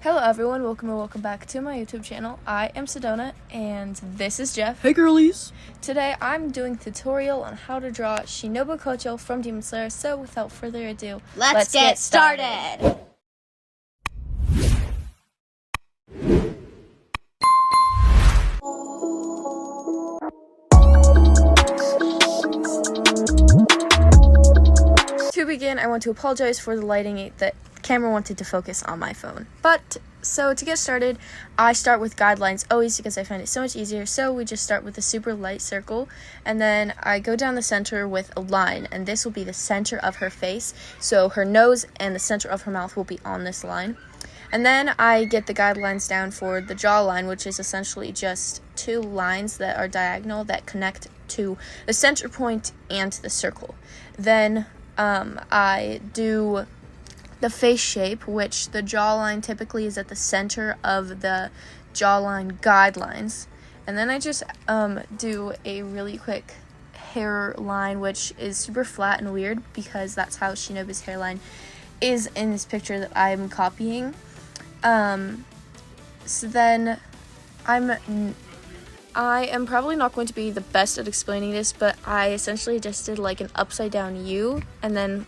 Hello everyone, welcome back to my YouTube channel. I am Sedona and this is Jeff. Hey girlies! Today I'm doing a tutorial on how to draw Shinobu Kocho from Demon Slayer, so without further ado, Let's get started! To begin, I want to apologize for the lighting. The camera wanted to focus on my phone. So to get started, I start with guidelines always because I find it so much easier. So we just start with a super light circle, and then I go down the center with a line, and this will be the center of her face. So her nose and the center of her mouth will be on this line. And then I get the guidelines down for the jawline, which is essentially just two lines that are diagonal that connect to the center point and the circle. Then I do the face shape, which the jawline typically is at the center of the jawline guidelines. And then I just do a really quick hairline, which is super flat and weird because that's how Shinobu's hairline is in this picture that I'm copying. So then I am probably not going to be the best at explaining this, but I essentially just did like an upside down U, and then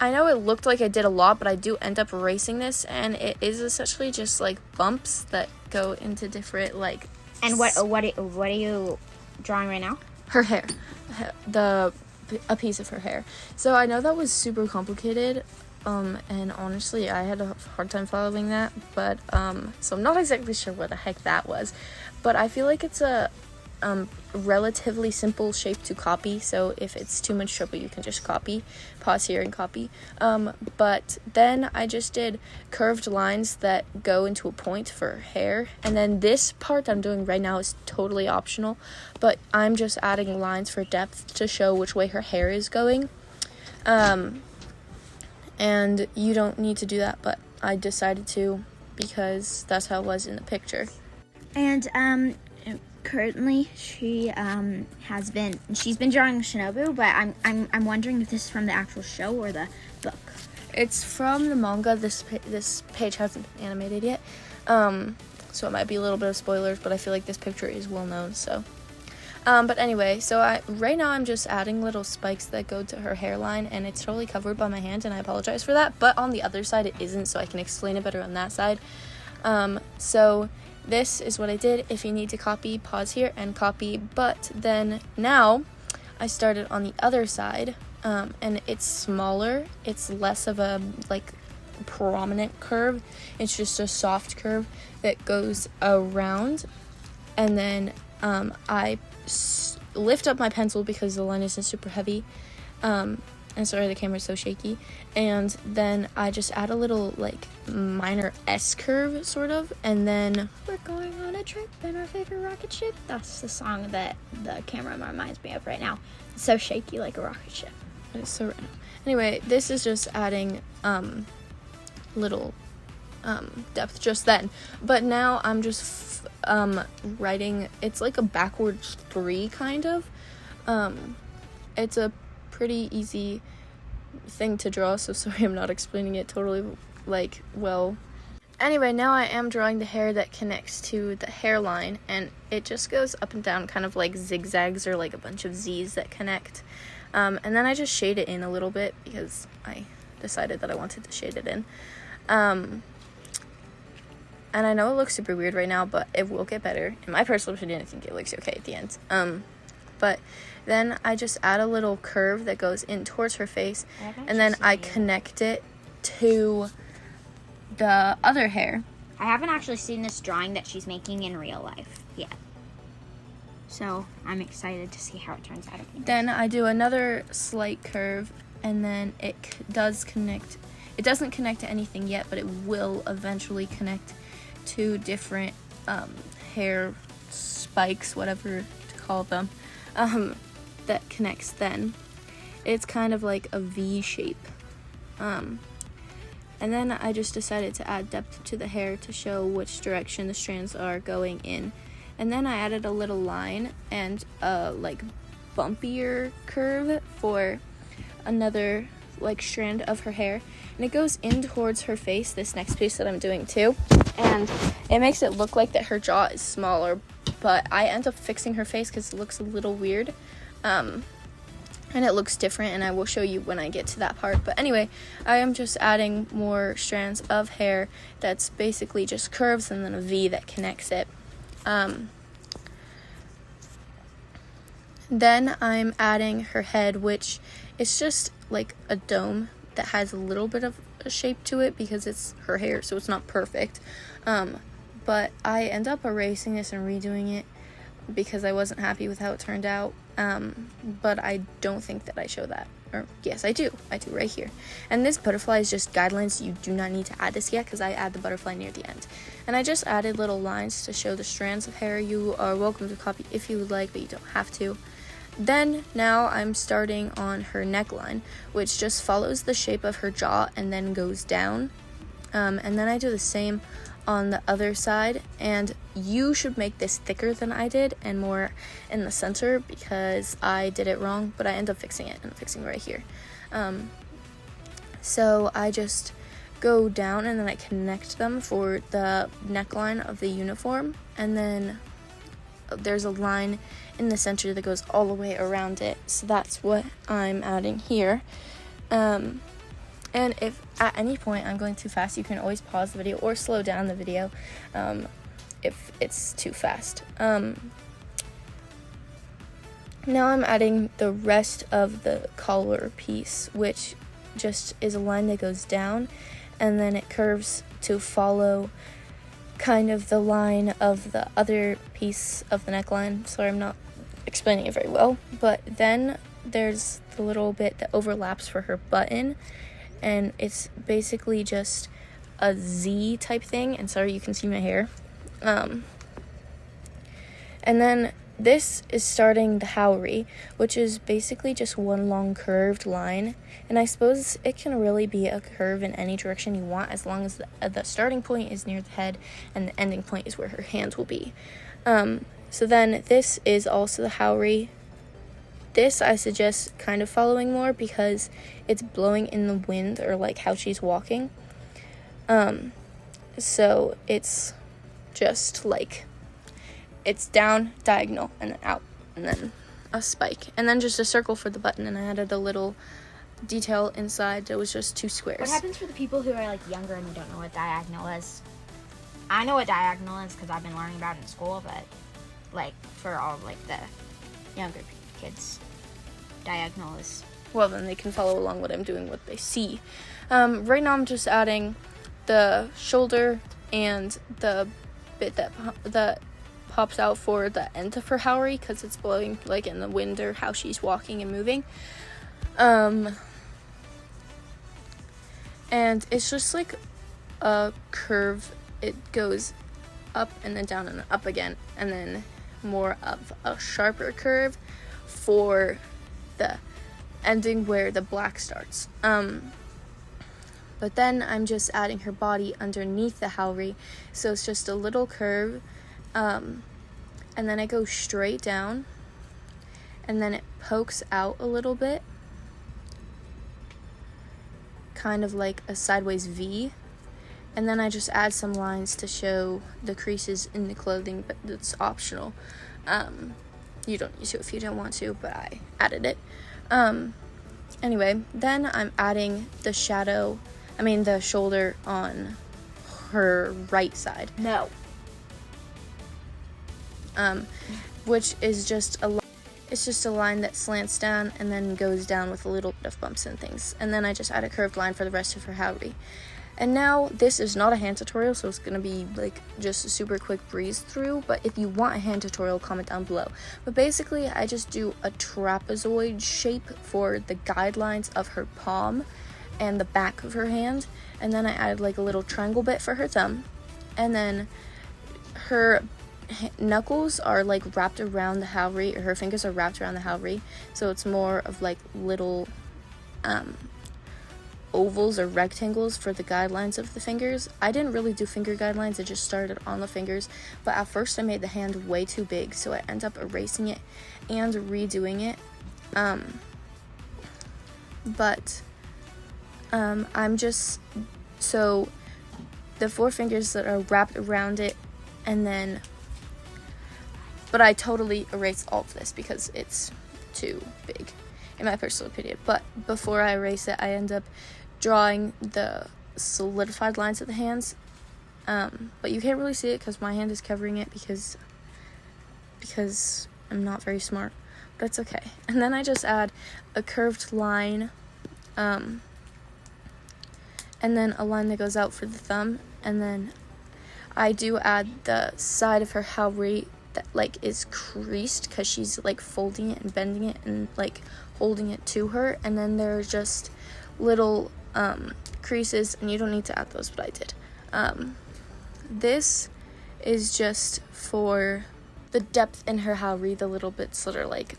I know it looked like I did a lot, but I do end up erasing this, and it is essentially just like bumps that go into different like. And what are you drawing right now? Her hair, a piece of her hair. So I know that was super complicated, and honestly I had a hard time following that, but so I'm not exactly sure what the heck that was, but I feel like it's a relatively simple shape to copy, so if it's too much trouble you can just pause here and copy. But then I just did curved lines that go into a point for hair, and then this part I'm doing right now is totally optional, but I'm just adding lines for depth to show which way her hair is going. And you don't need to do that, but I decided to because that's how it was in the picture. And currently she's been drawing Shinobu, but I'm wondering if this is from the actual show or the book. It's from the manga. This page hasn't been animated yet, so it might be a little bit of spoilers, but I feel like this picture is well known, so. But anyway, so right now I'm just adding little spikes that go to her hairline, and it's totally covered by my hand, and I apologize for that, but on the other side it isn't, so I can explain it better on that side. So this is what I did. If you need to copy, pause here and copy, but then now I started on the other side, and it's smaller. It's less of a like prominent curve. It's just a soft curve that goes around, and then I lift up my pencil because the line isn't super heavy, and sorry the camera's so shaky, and then I just add a little like minor S curve sort of, and then we're going on a trip in our favorite rocket ship. That's the song that the camera reminds me of right now. It's so shaky like a rocket ship. It's so random. Anyway, this is just adding little depth just then, but now I'm just writing. It's like a backwards 3 kind of. It's a pretty easy thing to draw, so sorry I'm not explaining it totally like well. Anyway, now I am drawing the hair that connects to the hairline, and it just goes up and down kind of like zigzags or like a bunch of Z's that connect, and then I just shade it in a little bit because I decided that I wanted to shade it in. And I know it looks super weird right now, but it will get better. In my personal opinion, I think it looks okay at the end. But then I just add a little curve that goes in towards her face, and then I connect it to the other hair. I haven't actually seen this drawing that she's making in real life yet, so I'm excited to see how it turns out. Then I do another slight curve, and then it does connect. It doesn't connect to anything yet, but it will eventually connect to different hair spikes, whatever to call them, that connects then. It's kind of like a V shape. And then I just decided to add depth to the hair to show which direction the strands are going in. And then I added a little line and a like bumpier curve for another like strand of her hair, and it goes in towards her face, this next piece that I'm doing too. and it makes it look like that her jaw is smaller, but I end up fixing her face because it looks a little weird, and it looks different, and I will show you when I get to that part. But anyway, I am just adding more strands of hair that's basically just curves and then a V that connects it. Then I'm adding her head, which is just like a dome that has a little bit of a shape to it because it's her hair, so it's not perfect. But I end up erasing this and redoing it because I wasn't happy with how it turned out. But I don't think that I show that. Or yes, I do right here. And this butterfly is just guidelines. You do not need to add this yet because I add the butterfly near the end. And I just added little lines to show the strands of hair. You are welcome to copy if you would like, but you don't have to. Then now I'm starting on her neckline, which just follows the shape of her jaw and then goes down. And then I do the same on the other side, and you should make this thicker than I did and more in the center because I did it wrong, but I end up fixing it, and I'm fixing it right here. So I just go down and then I connect them for the neckline of the uniform, and then there's a line in the center that goes all the way around it, so that's what I'm adding here. And if at any point I'm going too fast, you can always pause the video or slow down the video if it's too fast. Now I'm adding the rest of the collar piece, which just is a line that goes down and then it curves to follow kind of the line of the other piece of the neckline. Sorry, I'm not explaining it very well. But then there's the little bit that overlaps for her button, and it's basically just a Z type thing. And sorry, you can see my hair. And then this is starting the Howry, which is basically just one long curved line. And I suppose it can really be a curve in any direction you want, as long as the starting point is near the head and the ending point is where her hand will be. So then this is also the Howry. This I suggest kind of following more because it's blowing in the wind, or like how she's walking. So it's just like, it's down, diagonal, and then out, and then a spike, and then just a circle for the button, and I added a little detail inside that was just 2 squares. What happens for the people who are like younger and don't know what diagonal is? I know what diagonal is because I've been learning about it in school, but like for all like the younger kids, diagonal is... Well, then they can follow along what I'm doing, what they see. Right now I'm just adding the shoulder and the bit that pops out for the end of her Howry because it's blowing like in the wind or how she's walking and moving. And it's just like a curve. It goes up and then down and up again, and then more of a sharper curve for the ending where the black starts. But then I'm just adding her body underneath the Howry, so it's just a little curve, and then it goes straight down, and then it pokes out a little bit, kind of like a sideways V, and then I just add some lines to show the creases in the clothing, but it's optional. You don't need to if you don't want to, but I added it. Anyway, then I'm adding the shoulder on her right side. No. Which is just a line that slants down and then goes down with a little bit of bumps and things. And then I just add a curved line for the rest of her Howry. And now this is not a hand tutorial, so it's going to be like just a super quick breeze through, but if you want a hand tutorial, comment down below. But basically I just do a trapezoid shape for the guidelines of her palm and the back of her hand, and then I added like a little triangle bit for her thumb, and then her knuckles are like wrapped around the Howry, or her fingers are wrapped around the Howry, so it's more of like little ovals or rectangles for the guidelines of the fingers. I didn't really do finger guidelines, I just started on the fingers, but at first I made the hand way too big, so I end up erasing it and redoing it. I'm just, so the 4 fingers that are wrapped around it, and then, but I totally erased all of this because it's too big in my personal opinion. But before I erase it, I end up drawing the solidified lines of the hands, but you can't really see it because my hand is covering it because I'm not very smart, but it's okay. And then I just add a curved line, and then a line that goes out for the thumb, and then I do add the side of her haori that like is creased because she's like folding it and bending it and like holding it to her, and then there's just little creases, and you don't need to add those, but I did. This is just for the depth in her haori, the little bits that are like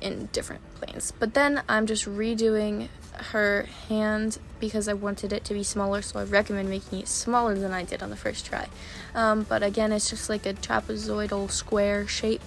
in different planes. But then I'm just redoing her hand because I wanted it to be smaller, so I recommend making it smaller than I did on the first try. But again, it's just like a trapezoidal square shape,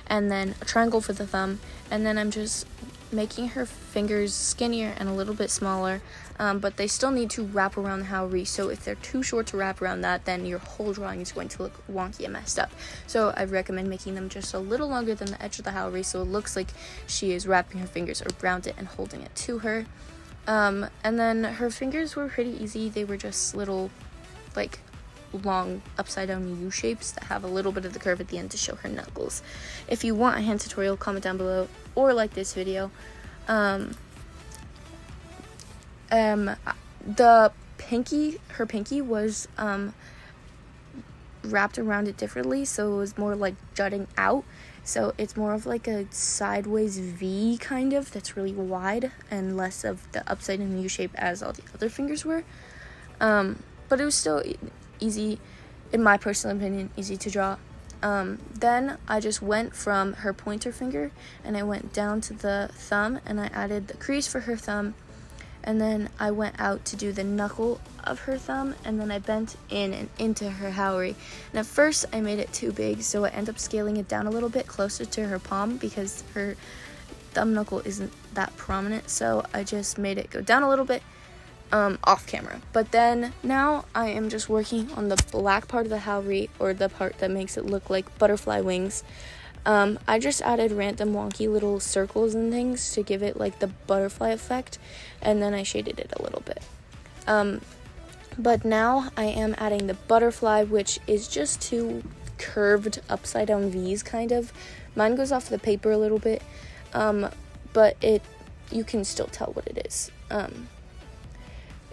and then a triangle for the thumb, and then I'm just making her fingers skinnier and a little bit smaller, but they still need to wrap around the haori, so if they're too short to wrap around that, then your whole drawing is going to look wonky and messed up. So I recommend making them just a little longer than the edge of the haori, so it looks like she is wrapping her fingers around it and holding it to her. And then her fingers were pretty easy. They were just little, like, long upside down U shapes that have a little bit of the curve at the end to show her knuckles. If you want a hand tutorial, comment down below or like this video. The pinky, her pinky was wrapped around it differently, so it was more like jutting out. So it's more of like a sideways V kind of that's really wide and less of the upside down U shape as all the other fingers were. But it was still easy, in my personal opinion, easy to draw. Then I just went from her pointer finger and I went down to the thumb and I added the crease for her thumb, and then I went out to do the knuckle of her thumb, and then I bent in and into her haori. And at first I made it too big, so I ended up scaling it down a little bit closer to her palm because her thumb knuckle isn't that prominent, so I just made it go down a little bit off camera. But then now I am just working on the black part of the haori, or the part that makes it look like butterfly wings. I just added random wonky little circles and things to give it like the butterfly effect, and then I shaded it a little bit. But now I am adding the butterfly, which is just 2 curved upside down V's kind of. Mine goes off the paper a little bit, but you can still tell what it is.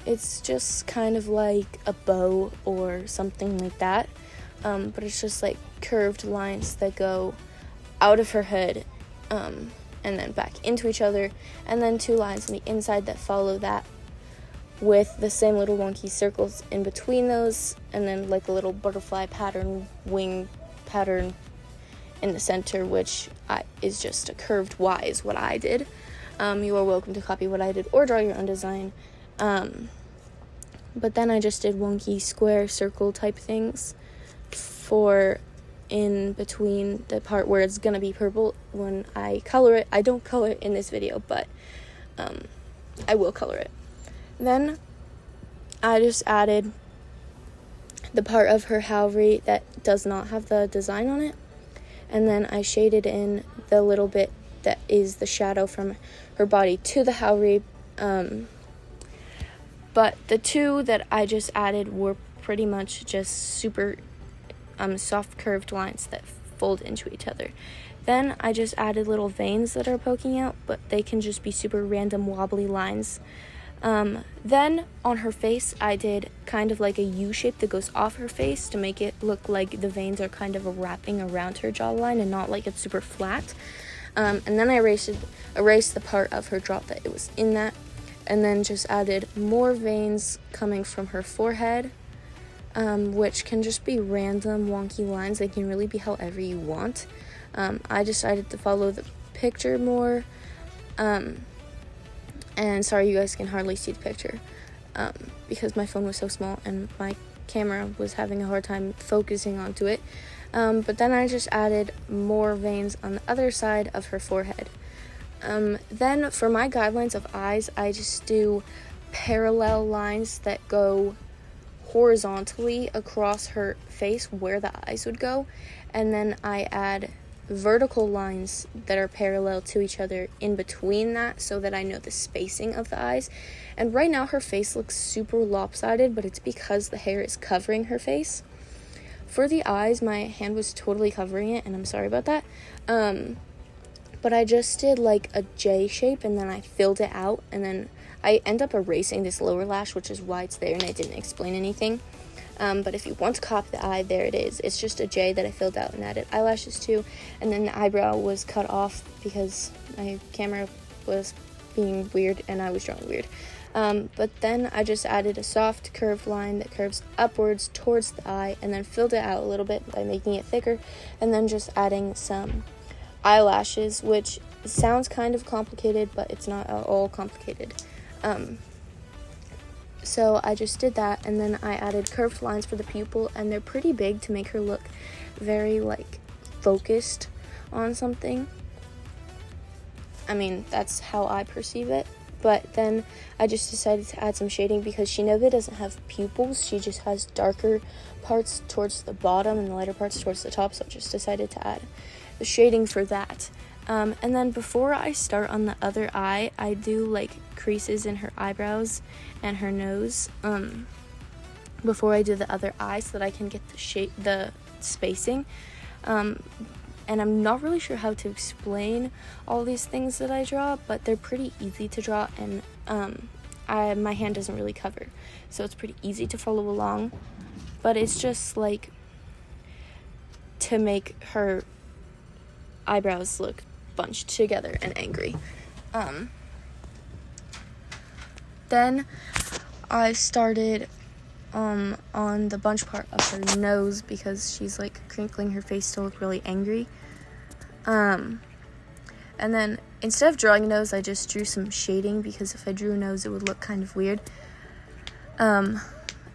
It's just kind of like a bow or something like that, but it's just like curved lines that go out of her head, and then back into each other, and then 2 lines on the inside that follow that with the same little wonky circles in between those, and then like a little butterfly pattern, wing pattern in the center, which is just a curved Y is what I did. You are welcome to copy what I did or draw your own design. But then I just did wonky square circle type things for in between the part where it's gonna be purple when I color it. I don't color it in this video, but I will color it. Then I just added the part of her haori that does not have the design on it, and then I shaded in the little bit that is the shadow from her body to the haori. But the 2 that I just added were pretty much just super soft curved lines that fold into each other. Then I just added little veins that are poking out, but they can just be super random wobbly lines. Then on her face I did kind of like a U shape that goes off her face to make it look like the veins are kind of wrapping around her jawline and not like it's super flat. And then I erased the part of her drop that it was in that, and then just added more veins coming from her forehead, which can just be random wonky lines. They can really be however you want. I decided to follow the picture more, and sorry you guys can hardly see the picture, because my phone was so small and my camera was having a hard time focusing onto it. But then I just added more veins on the other side of her forehead. Then for my guidelines of eyes, I just do parallel lines that go horizontally across her face where the eyes would go, and then I add vertical lines that are parallel to each other in between that so that I know the spacing of the eyes. And right now her face looks super lopsided, but it's because the hair is covering her face. For the eyes, my hand was totally covering it, and I'm sorry about that. But I just did like a J shape, and then I filled it out, and then I end up erasing this lower lash, which is why it's there, and I didn't explain anything. But if you want to copy the eye, there it is. It's just a J that I filled out and added eyelashes to, and then the eyebrow was cut off because my camera was being weird and I was drawing weird. But then I just added a soft curved line that curves upwards towards the eye, and then filled it out a little bit by making it thicker, and then just adding some eyelashes, which sounds kind of complicated, but it's not at all complicated. So I just did that, and then I added curved lines for the pupil, and they're pretty big to make her look very like focused on something. I mean, that's how I perceive it. But then I just decided to add some shading because Shinobu doesn't have pupils. She just has darker parts towards the bottom and lighter parts towards the top, so I just decided to add the shading for that. And then before I start on the other eye, I do like creases in her eyebrows and her nose before I do the other eye so that I can get the spacing. And I'm not really sure how to explain all these things that I draw, but they're pretty easy to draw, and my hand doesn't really cover, so it's pretty easy to follow along. But it's just like to make her eyebrows look bunched together and angry. Then I started on the bunch part of her nose because she's like crinkling her face to look really angry. And then instead of drawing a nose, I just drew some shading because if I drew a nose, it would look kind of weird. And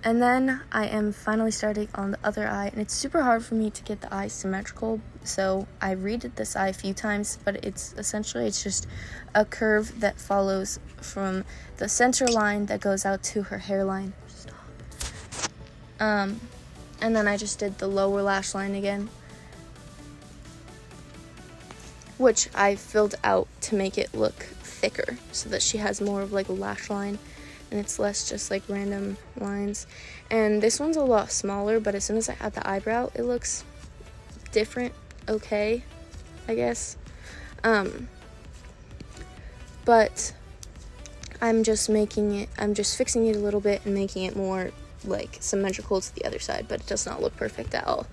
then I am finally starting on the other eye, and it's super hard for me to get the eye symmetrical, so I redid this eye a few times, but it's just a curve that follows from the center line that goes out to her hairline. And then I just did the lower lash line again, which I filled out to make it look thicker so that she has more of like a lash line and it's less just like random lines. And this one's a lot smaller, but as soon as I add the eyebrow, it looks different, okay, I guess. But I'm just fixing it a little bit and making it more like symmetrical to the other side, but it does not look perfect at all.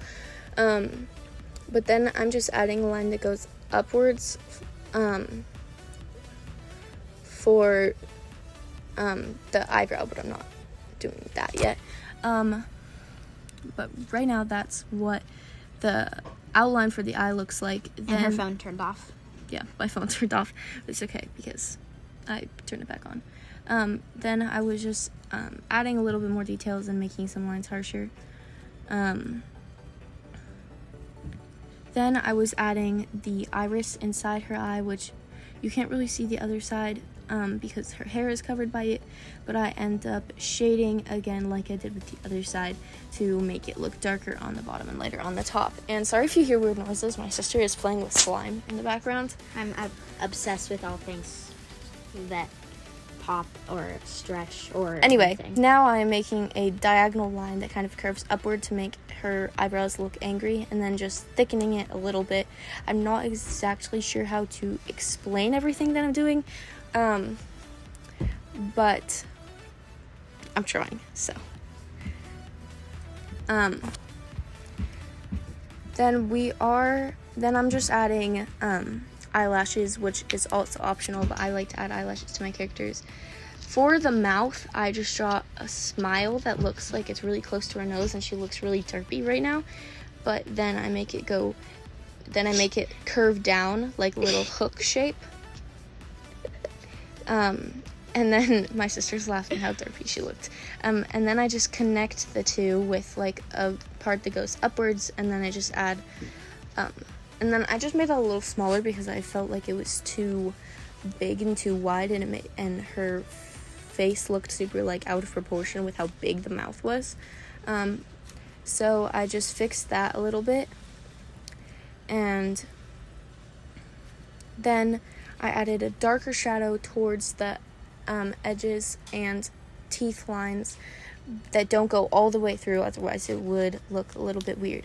But then I'm just adding a line that goes upwards for the eyebrow, but I'm not doing that yet. But right now that's what the outline for the eye looks like. Then, and her phone turned off. Yeah, my phone turned off. It's okay because I turned it back on. Then I was just adding a little bit more details and making some lines harsher. Then I was adding the iris inside her eye, which you can't really see the other side because her hair is covered by it, but I end up shading again like I did with the other side to make it look darker on the bottom and lighter on the top. And sorry if you hear weird noises, my sister is playing with slime in the background. I'm obsessed with all things that pop or stretch or anyway, anything. Now I'm making a diagonal line that kind of curves upward to make her eyebrows look angry, and then just thickening it a little bit. I'm not exactly sure how to explain everything that I'm doing, but I'm trying. So then I'm just adding eyelashes, which is also optional, but I like to add eyelashes to my characters. For the mouth, I just draw a smile that looks like it's really close to her nose, and she looks really derpy right now. But then I make it curve down like a little hook shape. And then my sister's laughing how derpy she looked. And then I just connect the two with like a part that goes upwards, and then I just add, and then I just made that a little smaller because I felt like it was too big and too wide, and her face looked super, like, out of proportion with how big the mouth was. So I just fixed that a little bit. And then I added a darker shadow towards the edges and teeth lines that don't go all the way through, otherwise it would look a little bit weird.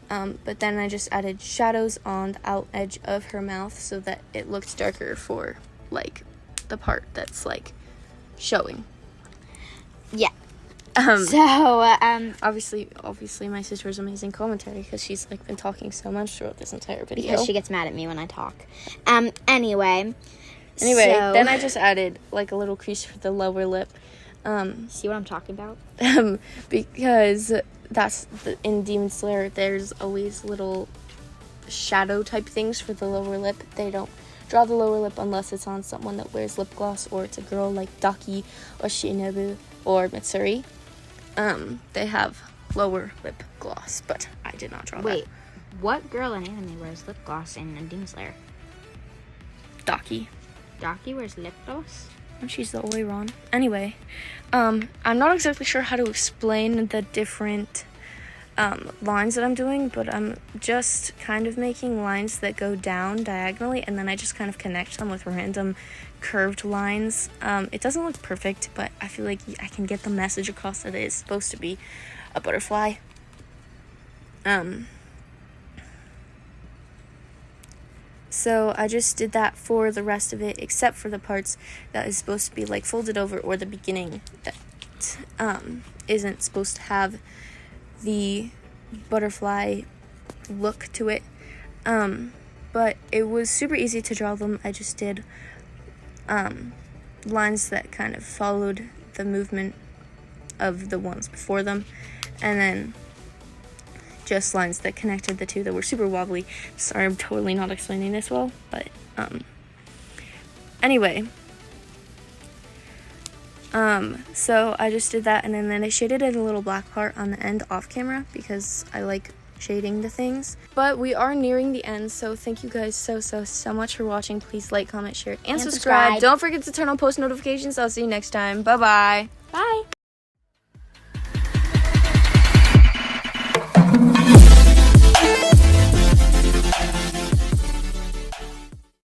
But then I just added shadows on the out edge of her mouth so that it looked darker for, like, the part that's, like, showing. Yeah. Obviously my sister's amazing commentary because she's, like, been talking so much throughout this entire video. Because she gets mad at me when I talk. Anyway, then I just added, like, a little crease for the lower lip. See what I'm talking about? Because in Demon Slayer, there's always little shadow type things for the lower lip. They don't draw the lower lip unless it's on someone that wears lip gloss, or it's a girl like Daki or Shinobu or Mitsuri. They have lower lip gloss, but I did not draw that. Wait, what girl in anime wears lip gloss in Demon Slayer? Daki. Daki wears lip gloss? And she's the Oiron. Anyway, I'm not exactly sure how to explain the different lines that I'm doing, but I'm just kind of making lines that go down diagonally, and then I just kind of connect them with random curved lines. It doesn't look perfect, but I feel like I can get the message across that it is supposed to be a butterfly. So I just did that for the rest of it, except for the parts that is supposed to be, like, folded over, or the beginning that isn't supposed to have the butterfly look to it. But it was super easy to draw them. I just did lines that kind of followed the movement of the ones before them, and then just lines that connected the two that were super wobbly. Sorry, I'm totally not explaining this well, but anyway. So I just did that, and then I shaded in a little black part on the end off camera because I like shading the things. But we are nearing the end, so thank you guys so much for watching. Please like, comment, share, and subscribe. Don't forget to turn on post notifications. I'll see you next time. Bye-bye.